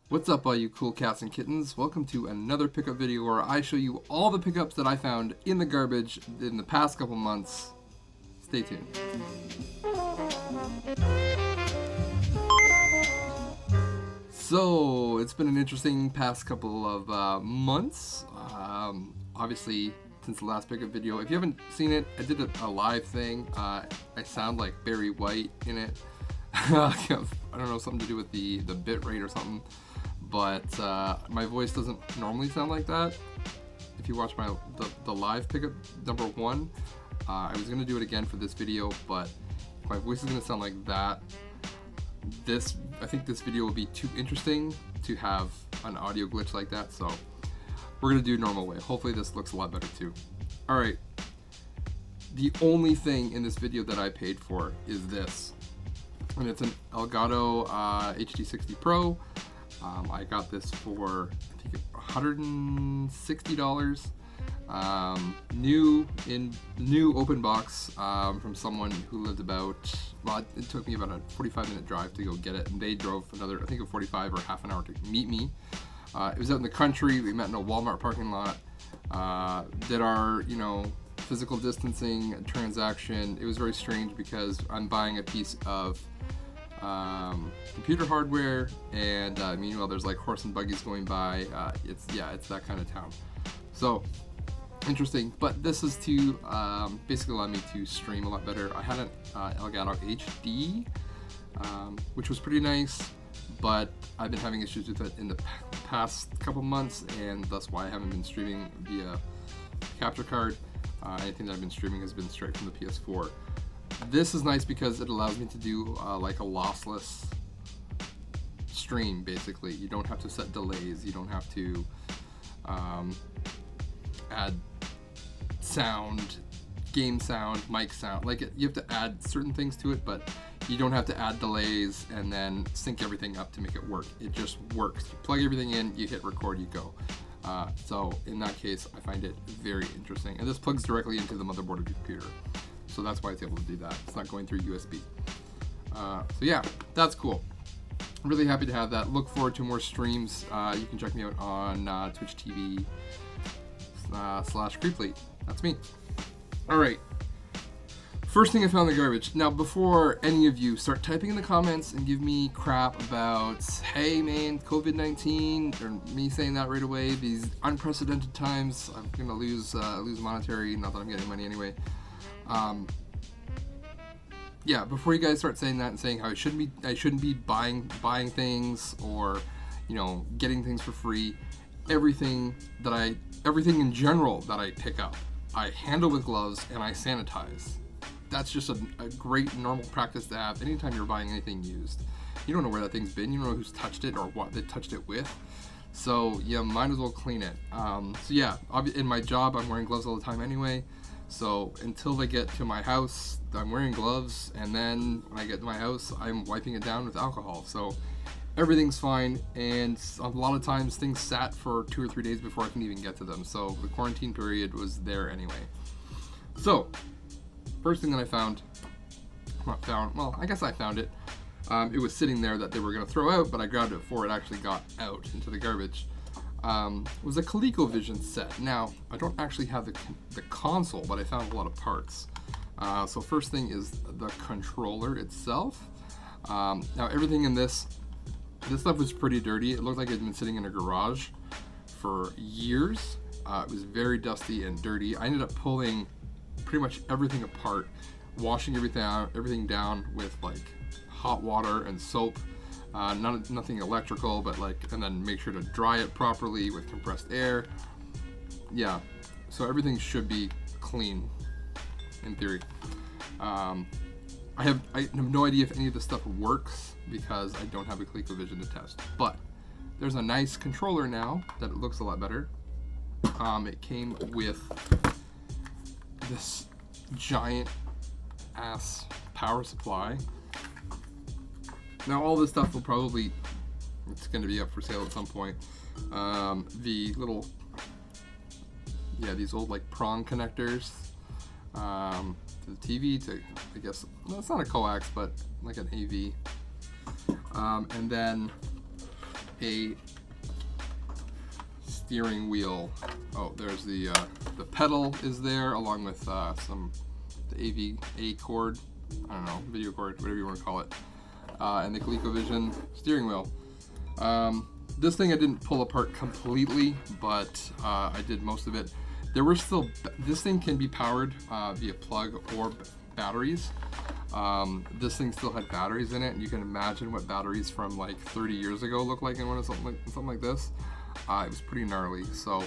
What's up all you cool cats and kittens? Welcome to another pickup video where I show you all the pickups that I found in the garbage in the past couple months. Stay tuned. So, it's been an interesting past couple of months. Obviously, since the last pickup video. If you haven't seen it, I did a live thing. I sound like Barry White in it. I don't know, something to do with the bit rate or something. But my voice doesn't normally sound like that. If you watch the live pickup number 1, I was gonna do it again for this video, but my voice is gonna sound like that. I think this video will be too interesting to have an audio glitch like that, so we're gonna do it normal way. Hopefully this looks a lot better too. All right. The only thing in this video that I paid for is this, and it's an Elgato HD60 Pro. I got this for I think $160. New open box from someone who lived about. Well, it took me about a 45-minute drive to go get it, and they drove another, I think, a 45 or half an hour to meet me. It was out in the country. We met in a Walmart parking lot. Did our, physical distancing transaction. It was very strange because I'm buying a piece of computer hardware, and meanwhile there's like horse and buggies going by. It's that kind of town. So interesting, but this is to basically allow me to stream a lot better. I had an Elgato HD, which was pretty nice, but I've been having issues with it in the past couple months, and that's why I haven't been streaming via capture card. Anything that I've been streaming has been straight from the PS4. This is nice because it allows me to do like a lossless stream, basically. You don't have to set delays, you don't have to add sound, game sound, mic sound. You have to add certain things to it, but you don't have to add delays and then sync everything up to make it work. It just works. You plug everything in, you hit record, you go. So in that case, I find it very interesting. And this plugs directly into the motherboard of your computer. So that's why it's able to do that. It's not going through USB. So yeah, that's cool. I'm really happy to have that. Look forward to more streams. You can check me out on Twitch TV /Creeply. That's me. All right. First thing I found in the garbage. Now, before any of you start typing in the comments and give me crap about, hey man, COVID-19, or me saying that right away, these unprecedented times, I'm gonna lose monetary. Not that I'm getting money anyway. Yeah, before you guys start saying that and saying how I shouldn't be buying things or, getting things for free, everything in general that I pick up, I handle with gloves and I sanitize. That's just a great normal practice to have anytime you're buying anything used. You don't know where that thing's been, you don't know who's touched it or what they touched it with. So you might as well clean it. So yeah, in my job I'm wearing gloves all the time anyway. So until they get to my house, I'm wearing gloves, and then when I get to my house, I'm wiping it down with alcohol. So everything's fine, and a lot of times things sat for 2 or 3 days before I can even get to them. So the quarantine period was there anyway. So first thing that I found, I guess I found it. It was sitting there that they were going to throw out, but I grabbed it before it actually got out into the garbage. Was a ColecoVision set. Now, I don't actually have the console, but I found a lot of parts. So first thing is the controller itself. Now everything in this stuff was pretty dirty. It looked like it had been sitting in a garage for years. It was very dusty and dirty. I ended up pulling pretty much everything apart, washing everything down with like hot water and soap. Nothing electrical, but and then make sure to dry it properly with compressed air. Yeah, so everything should be clean in theory. I have no idea if any of this stuff works because I don't have a ColecoVision to test, but there's a nice controller now that it looks a lot better. It came with this giant ass power supply. Now all this stuff it's going to be up for sale at some point. The little, these old prong connectors to the TV to, I guess, no, it's not a coax, but like an AV. And then a steering wheel. Oh, there's the pedal is there, along with the AVA cord, I don't know, video cord, whatever you want to call it, and the ColecoVision steering wheel. This thing I didn't pull apart completely, but I did most of it. There were still, this thing can be powered via plug or batteries. This thing still had batteries in it, and you can imagine what batteries from like 30 years ago look like in something like this. It was pretty gnarly. So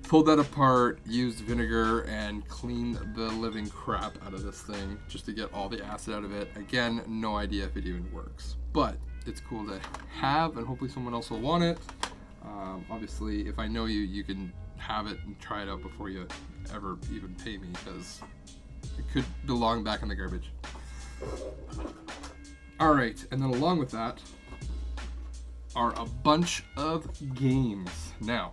pulled that apart, used vinegar, and cleaned the living crap out of this thing just to get all the acid out of it. Again, no idea if it even works, but it's cool to have, and hopefully someone else will want it. Obviously, if I know you, you can have it and try it out before you ever even pay me, because it could belong back in the garbage. All right, and then along with that are a bunch of games. Now,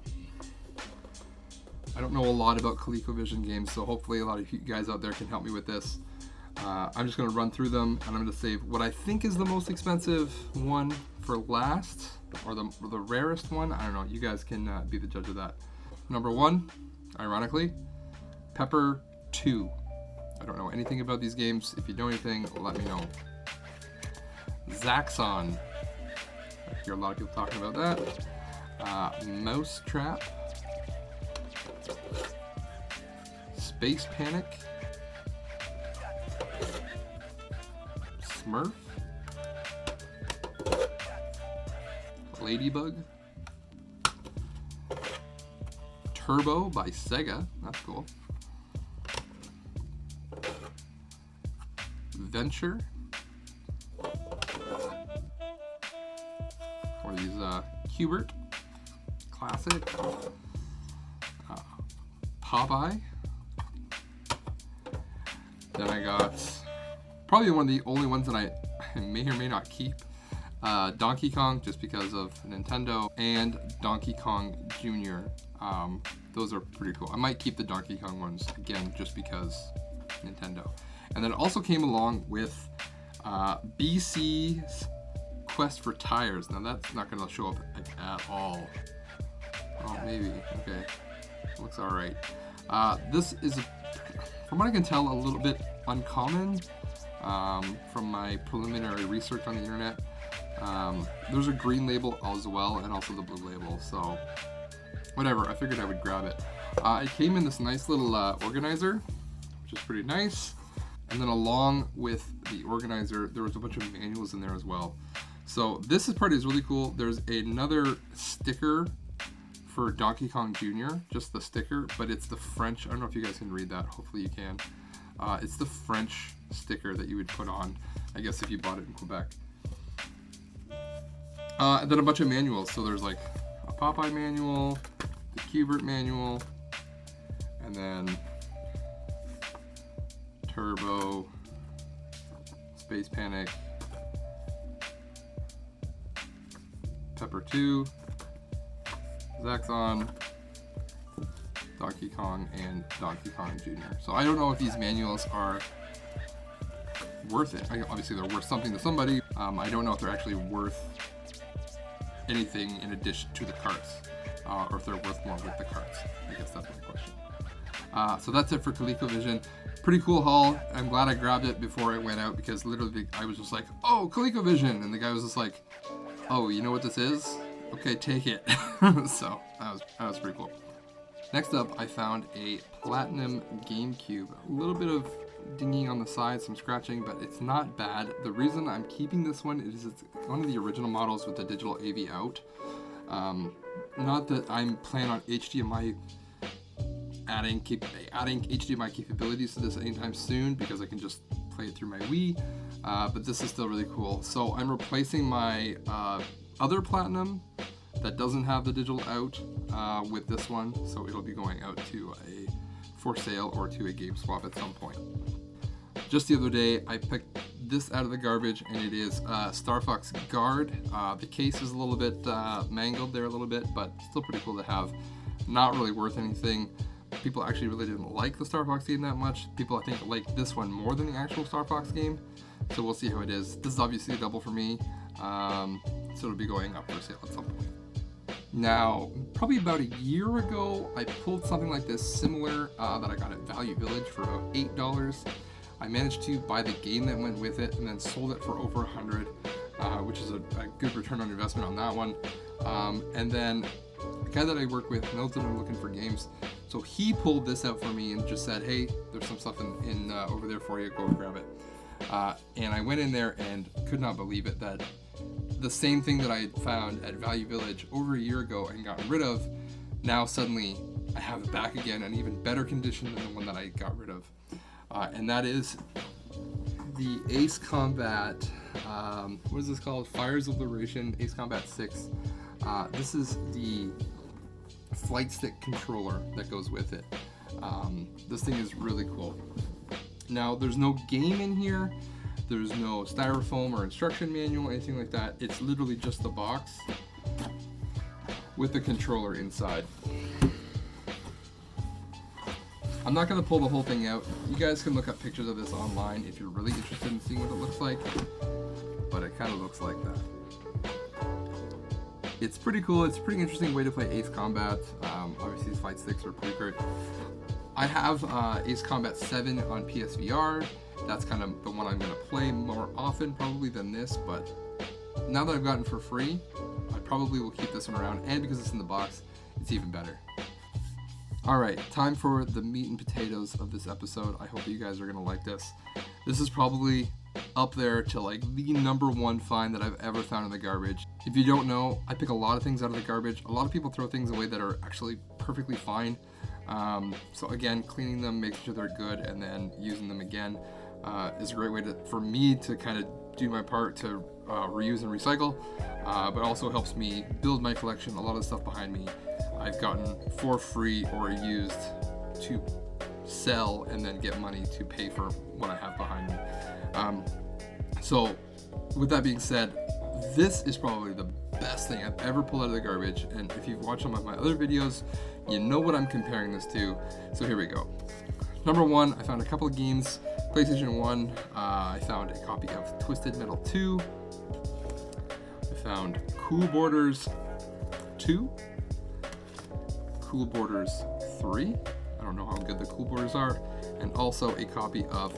I don't know a lot about ColecoVision games, so hopefully a lot of you guys out there can help me with this. I'm just going to run through them, and I'm going to save what I think is the most expensive one for last, or the rarest one. I don't know. You guys can be the judge of that. Number 1, ironically, Pepper 2. I don't know anything about these games. If you know anything, let me know. Zaxxon. I hear a lot of people talking about that. Mousetrap. Space Panic. Smurf. Ladybug. Turbo by Sega. That's cool. Venture. One of these Qbert. Classic. Popeye. Then I got probably one of the only ones that I may or may not keep. Donkey Kong, just because of Nintendo, and Donkey Kong Jr. Those are pretty cool. I might keep the Donkey Kong ones, again, just because Nintendo. And then it also came along with BC's Quest for Tires. Now that's not going to show up at all. Oh, maybe. Okay. Looks alright. This is, from what I can tell, a little bit uncommon from my preliminary research on the internet. There's a green label as well, and also the blue label, so whatever, I figured I would grab it. It came in this nice little organizer, which is pretty nice, and then along with the organizer, there was a bunch of manuals in there as well. So this part is really cool. There's another sticker for Donkey Kong Jr., just the sticker, but it's the French, I don't know if you guys can read that, hopefully you can. It's the French sticker that you would put on, I guess, if you bought it in Quebec. And then a bunch of manuals. So there's like a Popeye manual, the Qbert manual, and then Turbo, Space Panic, Pepper 2, Zaxxon, Donkey Kong, and Donkey Kong Jr. So I don't know if these manuals are worth it. Obviously they're worth something to somebody. I don't know if they're actually worth anything in addition to the carts, or if they're worth more with the carts. I guess that's my question. So that's it for ColecoVision. Pretty cool haul. I'm glad I grabbed it before it went out, because literally I was just like, oh, ColecoVision, and the guy was just like, oh, you know what this is? Okay, take it. So that was pretty cool. Next up, I found a Platinum GameCube. A little bit of dinging on the side, some scratching, but it's not bad. The reason I'm keeping this one is it's one of the original models with the digital AV out. Not that I'm planning on HDMI adding HDMI capabilities to this anytime soon, because I can just play it through my Wii, but this is still really cool. So I'm replacing my other Platinum that doesn't have the digital out with this one, so it'll be going out to a for sale or to a GameSwap at some point. Just the other day, I picked this out of the garbage, and it is Star Fox Guard. The case is a little bit mangled there a little bit, but still pretty cool to have. Not really worth anything. People actually really didn't like the Star Fox game that much. People, I think, like this one more than the actual Star Fox game. So we'll see how it is. This is obviously a double for me. So it'll be going up for sale at some point. Now, probably about a year ago, I pulled something like this similar that I got at Value Village for about $8. I managed to buy the game that went with it and then sold it for over $100, which is a good return on investment on that one. And then the guy that I work with knows that I'm looking for games, so he pulled this out for me and just said, hey, there's some stuff in over there for you, go grab it. And I went in there and could not believe it, that the same thing that I had found at Value Village over a year ago and gotten rid of, now suddenly I have it back again in even better condition than the one that I got rid of. And that is the Ace Combat, what is this called? Fires of Liberation, Ace Combat 6. This is the flight stick controller that goes with it. This thing is really cool. Now, there's no game in here. There's no styrofoam or instruction manual, anything like that. It's literally just the box with the controller inside. I'm not going to pull the whole thing out. You guys can look up pictures of this online if you're really interested in seeing what it looks like. But it kind of looks like that. It's pretty cool. It's a pretty interesting way to play Ace Combat. Obviously, these fight sticks are pretty great. I have Ace Combat 7 on PSVR. That's kind of the one I'm going to play more often probably than this, but now that I've gotten it for free, I probably will keep this one around, and because it's in the box, it's even better. Alright, time for the meat and potatoes of this episode. I hope that you guys are going to like this. This is probably up there to like the #1 find that I've ever found in the garbage. If you don't know, I pick a lot of things out of the garbage. A lot of people throw things away that are actually perfectly fine. So again, cleaning them, making sure they're good, and then using them again is a great way for me to kind of do my part to reuse and recycle, but also helps me build my collection. A lot of the stuff behind me I've gotten for free or used to sell and then get money to pay for what I have behind me. So with that being said, this is probably the best thing I've ever pulled out of the garbage, and if you've watched some of my other videos, you know what I'm comparing this to. So here we go. #1, I found a couple of games. PlayStation 1, I found a copy of Twisted Metal 2. I found Cool Borders 2. Cool Borders 3. I don't know how good the Cool Borders are. And also a copy of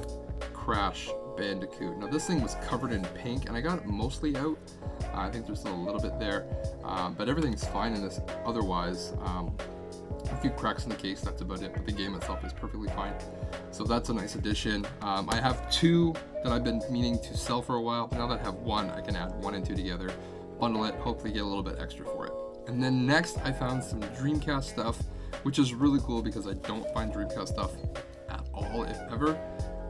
Crash Bandicoot. Now this thing was covered in pink, and I got it mostly out. I think there's still a little bit there, but everything's fine in this otherwise. A few cracks in the case, that's about it, but the game itself is perfectly fine. So that's a nice addition. I have 2 that I've been meaning to sell for a while, but now that I have 1, I can add 1 and 2 together, bundle it, hopefully get a little bit extra for it. And then next, I found some Dreamcast stuff, which is really cool because I don't find Dreamcast stuff at all, if ever.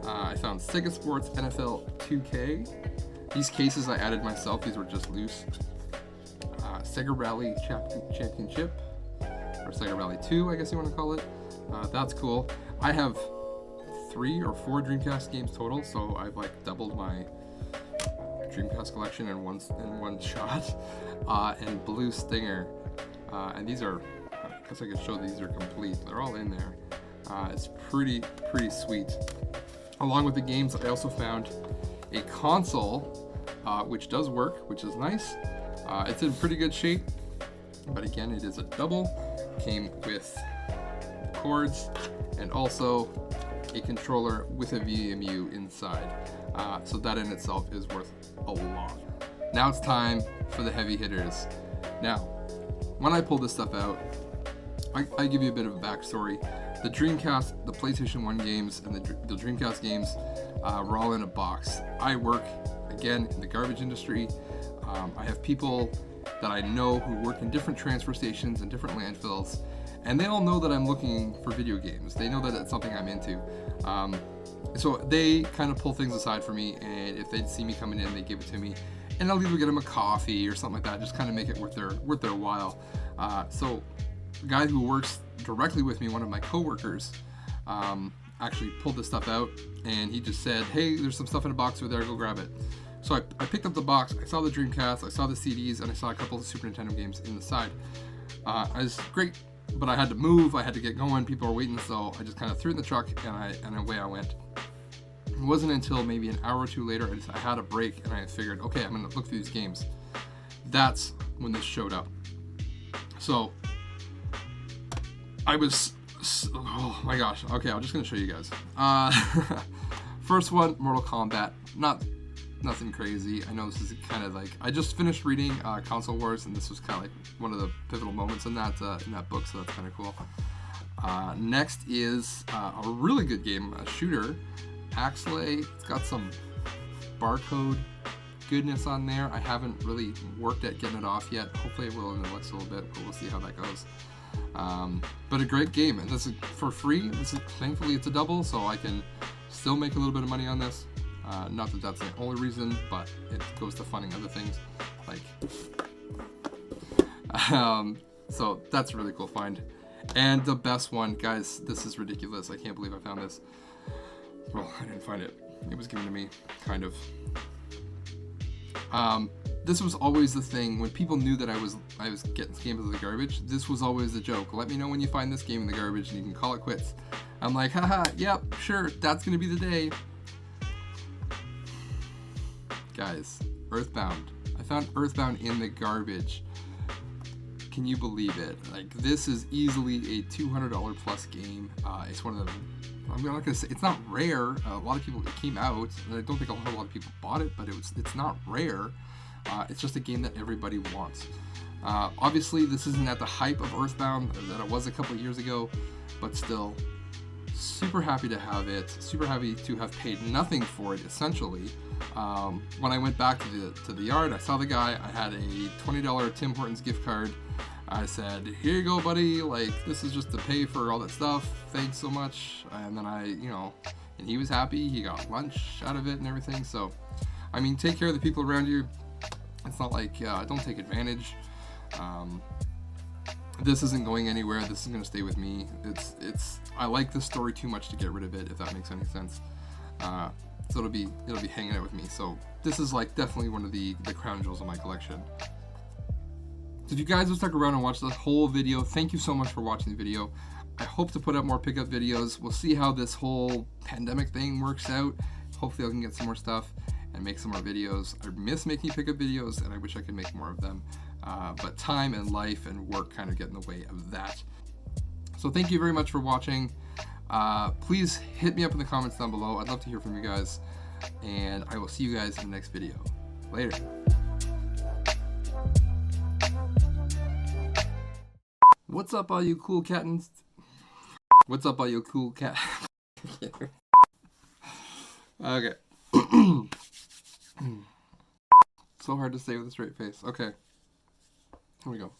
I found Sega Sports NFL 2K. These cases I added myself, these were just loose. Sega Rally Championship, or Sega Rally 2, I guess you want to call it. That's cool. I have 3 or 4 Dreamcast games total, so I've like doubled my Dreamcast collection in one shot. And Blue Stinger, and these are, I guess I could show these are complete. They're all in there. It's pretty sweet. Along with the games, I also found a console, which does work, which is nice. It's in pretty good shape, but again, it is a double. Came with cords and also a controller with a VMU inside. So that in itself is worth a lot. Now it's time for the heavy hitters. Now, when I pull this stuff out, I give you a bit of a backstory. The Dreamcast, the PlayStation 1 games, and the Dreamcast games were all in a box. I work, again, in the garbage industry. I have people that I know who work in different transfer stations and different landfills, and they all know that I'm looking for video games. They know that it's something I'm into. So they kind of pull things aside for me, and if they see me coming in, they give it to me, and I'll either get them a coffee or something like that, just kind of make it worth their while. So the guy who works directly with me, one of my coworkers, actually pulled this stuff out, and he just said, hey, there's some stuff in a box over there, go grab it. So I picked up the box, I saw the Dreamcast, I saw the CDs, and I saw a couple of Super Nintendo games in the side. It was great, but I had to move, I had to get going, people were waiting, so I just kind of threw it in the truck, and away I went. It wasn't until maybe an hour or two later I had a break and I figured, okay, I'm going to look through these games. That's when this showed up. So I was, oh my gosh. Okay, I'm just going to show you guys. First one, Mortal Kombat. Nothing crazy. I know this is kind of like, I just finished reading Console Wars, and this was kind of like one of the pivotal moments in that book, so that's kind of cool. Next is a really good game, a shooter, Axelay. It's got some barcode goodness on there. I haven't really worked at getting it off yet. Hopefully I will in the next little bit, but we'll see how that goes. But a great game, and this is for free. Thankfully it's a double, so I can still make a little bit of money on this. Not that that's the only reason, but it goes to funding other things. So that's a really cool find. And the best one, guys, this is ridiculous. I can't believe I found this. Well, I didn't find it. It was given to me, kind of. This was always the thing when people knew that I was getting games out of the garbage. This was always the joke. Let me know when you find this game in the garbage, and you can call it quits. I'm like, haha, yep, sure, that's gonna be the day. Guys, Earthbound. I found Earthbound in the garbage. Can you believe it? Like, this is easily a $200 plus game. It's one of the, I'm not gonna say it's not rare. A lot of people, it came out, and I don't think a lot of people bought it, but it's not rare. It's just a game that everybody wants. Obviously, this isn't at the hype of Earthbound that it was a couple of years ago, but still, super happy to have it. Super happy to have paid nothing for it, essentially. When I went back to the yard, I saw the guy. I had a $20 Tim Hortons gift card. I said, here you go, buddy. Like, this is just to pay for all that stuff. Thanks so much. And then and he was happy. He got lunch out of it and everything. So, I mean, take care of the people around you. It's not like, don't take advantage. This isn't going anywhere. This is going to stay with me. I like this story too much to get rid of it, if that makes any sense. So it'll be hanging out with me. So this is like definitely one of the crown jewels of my collection. So if you guys will stuck around and watch the whole video, thank you so much for watching the video. I hope to put up more pickup videos. We'll see how this whole pandemic thing works out. Hopefully I can get some more stuff and make some more videos. I miss making pickup videos, and I wish I could make more of them. But time and life and work kind of get in the way of that. So thank you very much for watching. Please hit me up in the comments down below. I'd love to hear from you guys, and I will see you guys in the next video. Later. What's up, all you cool cattens? What's up, all you cool cat? Okay. So hard to say with a straight face. Okay. Here we go.